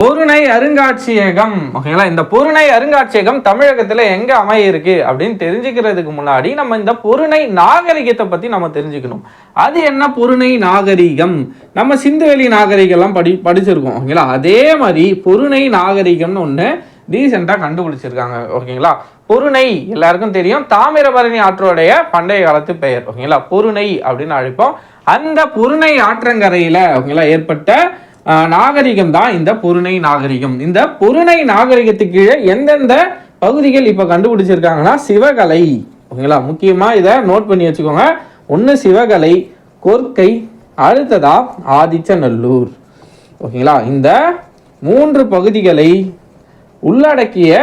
பொருணை அருங்காட்சியகம். ஓகேங்களா, இந்த பொருணை அருங்காட்சியகம் தமிழகத்துல எங்க அமைய இருக்கு அப்படின்னு தெரிஞ்சுக்கிறதுக்கு முன்னாடி நம்ம இந்த பொருணை நாகரிகத்தை பத்தி நம்ம தெரிஞ்சுக்கணும். அது என்ன பொருணை நாகரிகம்? நம்ம சிந்துவெளி நாகரிகம்லாம் படிச்சிருக்கோம். ஓகேங்களா, அதே மாதிரி பொருணை நாகரிகம்னு ஒண்ணு ரீசெண்டா கண்டுபிடிச்சிருக்காங்க. ஓகேங்களா, பொருணை எல்லாருக்கும் தெரியும், தாமிரபரணி ஆற்றோடைய பண்டைய காலத்து பெயர். ஓகேங்களா, பொருணை அப்படின்னு அழைப்போம். அந்த பொருணை ஆற்றங்கரையில ஓகேங்களா ஏற்பட்ட நாகரிகம் தான் இந்த பொருணை நாகரிகம். இந்த பொருணை நாகரிகத்துக்கு கீழே எந்தெந்த பகுதிகள் இப்ப கண்டுபிடிச்சிருக்காங்கன்னா சிவகலை. ஓகேங்களா, முக்கியமா இதை நோட் பண்ணி வச்சுக்கோங்க. ஒன்று சிவகலை, கொர்க்கை, அடுத்ததா ஆதிச்சநல்லூர். ஓகேங்களா, இந்த 3 பகுதிகளை உள்ளடக்கிய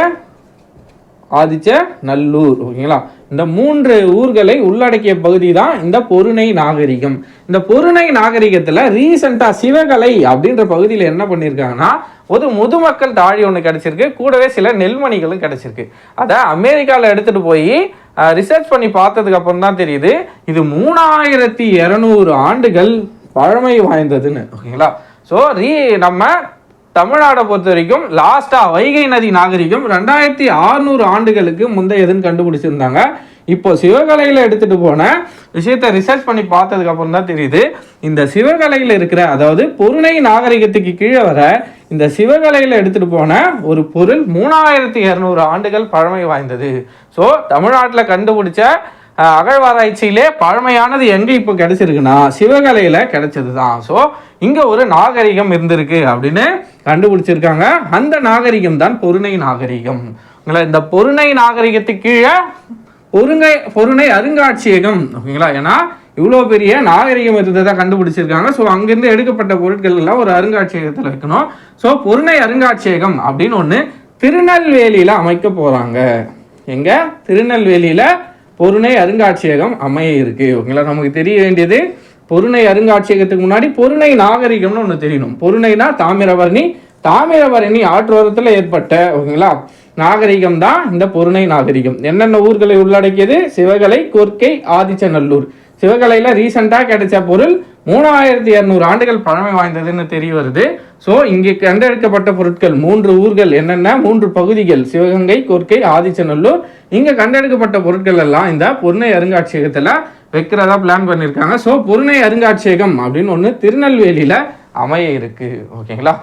ஆதிச்சநல்லூர். ஓகேங்களா, இந்த 3 ஊர்களை உள்ளடக்கிய பகுதி தான் இந்த பொருணை நாகரிகம். இந்த பொருணை நாகரிகத்துல ரீசெண்டா சிவகலை அப்படின்ற பகுதியில் என்ன பண்ணியிருக்காங்கன்னா ஒரு முதுமக்கள் தாழி ஒன்று கிடைச்சிருக்கு, கூடவே சில நெல்மணிகளும் கிடைச்சிருக்கு. அதை அமெரிக்காவில் எடுத்துட்டு போய் ரிசர்ச் பண்ணி பார்த்ததுக்கு அப்புறம் தான் தெரியுது இது 3200 ஆண்டுகள் பழமை வாய்ந்ததுன்னு. ஓகேங்களா, ஸோ நம்ம தமிழ்நாடை பொறுத்த வரைக்கும் லாஸ்டா வைகை நதி நாகரிகம் 2600 ஆண்டுகளுக்கு முந்தையதுன்னு கண்டுபிடிச்சிருந்தாங்க. இப்போ சிவகலையில எடுத்துட்டு போன விஷயத்தை ரிசர்ச் பண்ணி பார்த்ததுக்கு அப்புறம் தான் தெரியுது இந்த சிவகலையில இருக்கிற, அதாவது பொருணை நாகரிகத்துக்கு கீழே வர இந்த சிவகலையில எடுத்துட்டு போன ஒரு பொருள் 3200 ஆண்டுகள் பழமை வாய்ந்தது. ஸோ தமிழ்நாட்டில் கண்டுபிடிச்ச அகழ்வாராய்ச்சியிலே பழமையானது எங்க இப்போ கிடைச்சிருக்குன்னா சிவகலையில கிடைச்சது தான். ஸோ இங்க ஒரு நாகரிகம் இருந்திருக்கு அப்படின்னு கண்டுபிடிச்சிருக்காங்க. அந்த நாகரிகம் தான் பொருணை நாகரிகம். இந்த பொருணை நாகரிகத்துக்கு கீழே பொருணை அருங்காட்சியகம். ஓகேங்களா, ஏன்னா இவ்வளோ பெரிய நாகரிகம் இருந்ததை கண்டுபிடிச்சிருக்காங்க. ஸோ அங்கிருந்து எடுக்கப்பட்ட பொருட்கள் எல்லாம் ஒரு அருங்காட்சியகத்தில் வைக்கணும். ஸோ பொருணை அருங்காட்சியகம் அப்படின்னு ஒன்று திருநெல்வேலியில அமைக்க போறாங்க. எங்க? திருநெல்வேலியில பொருணை அருங்காட்சியகம் அமைய இருக்கு. ஓகேங்களா, நமக்கு தெரிய வேண்டியது பொருணை அருங்காட்சியகத்துக்கு முன்னாடி பொருணை நாகரிகம்னு ஒன்று தெரியணும். பொருணைனா தாமிரபரணி ஆற்றோரத்தில் ஏற்பட்ட ஓகேங்களா நாகரிகம் தான் இந்த பொருணை நாகரிகம். என்னென்ன ஊர்களை உள்ளடக்கியது? சிவகலை, கொர்க்கை, ஆதிச்சநல்லூர். சிவகலையில ரீசெண்டா கிடைச்ச பொருள் 3200 ஆண்டுகள் பழமை வாய்ந்ததுன்னு தெரிய வருது. ஸோ இங்கே கண்டெடுக்கப்பட்ட பொருட்கள் 3 ஊர்கள், என்னென்ன 3 பகுதிகள், சிவகங்கை, கொர்க்கை, ஆதிச்சநல்லூர். இங்க கண்டெடுக்கப்பட்ட பொருட்கள் எல்லாம் இந்த பொருணை அருங்காட்சியகத்துல வைக்கிறதா பிளான் பண்ணியிருக்காங்க. ஸோ பொருணை அருங்காட்சியகம் அப்படின்னு ஒன்று திருநெல்வேலியில அமைய இருக்கு. ஓகேங்களா.